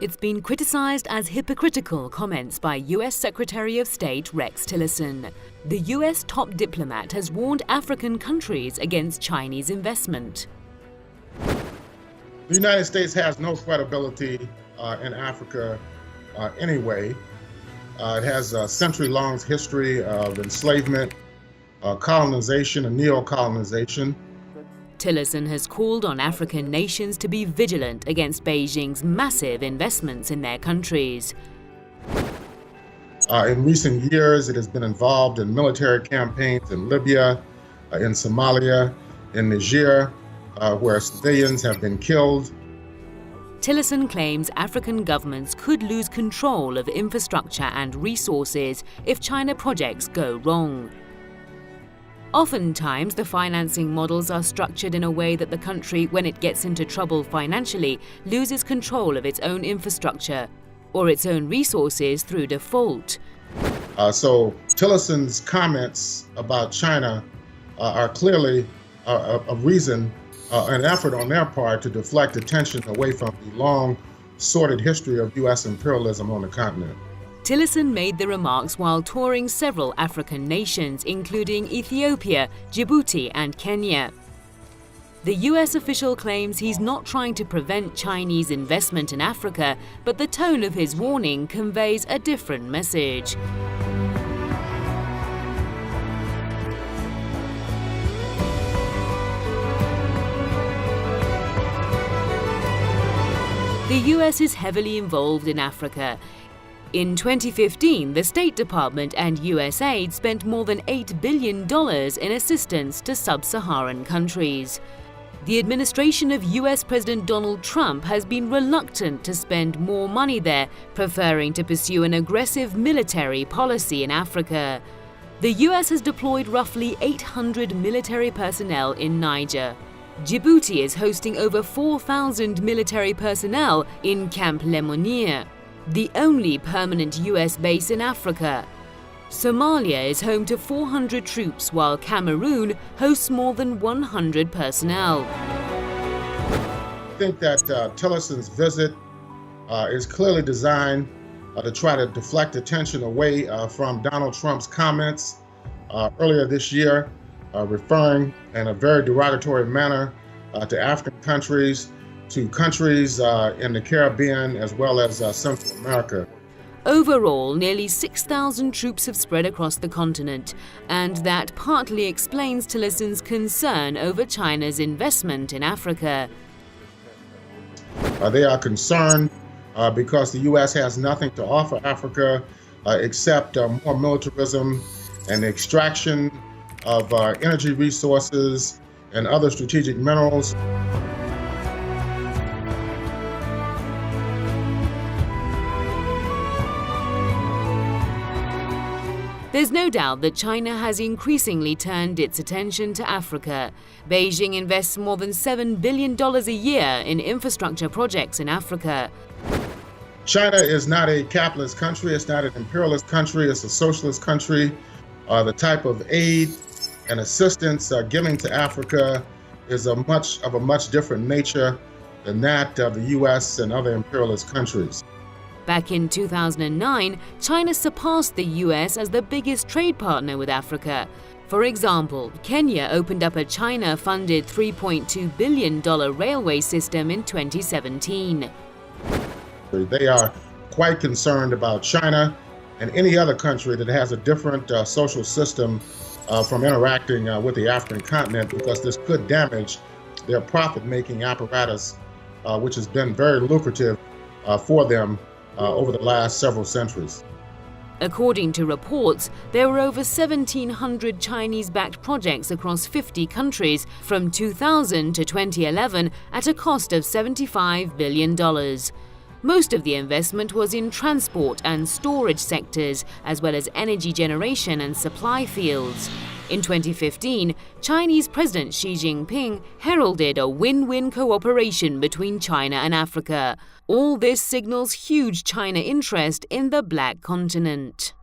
It's been criticized as hypocritical comments by U.S. Secretary of State Rex Tillerson. The U.S. top diplomat has warned African countries against Chinese investment. The United States has no credibility in Africa anyway. It has a century-long history of enslavement, colonization, and neo-colonization. Tillerson has called on African nations to be vigilant against Beijing's massive investments in their countries. In recent years, it has been involved in military campaigns in Libya, in Somalia, in Niger, where civilians have been killed. Tillerson claims African governments could lose control of infrastructure and resources if China projects go wrong. Oftentimes, the financing models are structured in a way that the country, when it gets into trouble financially, loses control of its own infrastructure or its own resources through default. So Tillerson's comments about China are clearly a reason, an effort on their part to deflect attention away from the long, sordid history of U.S. imperialism on the continent. Tillerson made the remarks while touring several African nations, including Ethiopia, Djibouti and Kenya. The U.S. official claims he's not trying to prevent Chinese investment in Africa, but the tone of his warning conveys a different message. The U.S. is heavily involved in Africa. In 2015, the State Department and USAID spent more than $8 billion in assistance to sub-Saharan countries. The administration of US President Donald Trump has been reluctant to spend more money there, preferring to pursue an aggressive military policy in Africa. The US has deployed roughly 800 military personnel in Niger. Djibouti is hosting over 4,000 military personnel in Camp Lemonnier, the only permanent US base in Africa. Somalia is home to 400 troops, while Cameroon hosts more than 100 personnel. I think that Tillerson's visit is clearly designed to try to deflect attention away from Donald Trump's comments earlier this year, referring in a very derogatory manner to African countries, to countries in the Caribbean as well as Central America. Overall, nearly 6,000 troops have spread across the continent, and that partly explains Tillerson's concern over China's investment in Africa. They are concerned because the U.S. has nothing to offer Africa except more militarism and the extraction of energy resources and other strategic minerals. There's no doubt that China has increasingly turned its attention to Africa. Beijing invests more than $7 billion a year in infrastructure projects in Africa. China is not a capitalist country, it's not an imperialist country, it's a socialist country. The type of aid and assistance giving to Africa is of a much different nature than that of the U.S. and other imperialist countries. Back in 2009, China surpassed the US as the biggest trade partner with Africa. For example, Kenya opened up a China-funded $3.2 billion railway system in 2017. They are quite concerned about China and any other country that has a different social system from interacting with the African continent, because this could damage their profit-making apparatus, which has been very lucrative for them over the last several centuries. According to reports, there were over 1,700 Chinese-backed projects across 50 countries from 2000 to 2011 at a cost of $75 billion. Most of the investment was in transport and storage sectors, as well as energy generation and supply fields. In 2015, Chinese President Xi Jinping heralded a win-win cooperation between China and Africa. All this signals huge China interest in the Black Continent.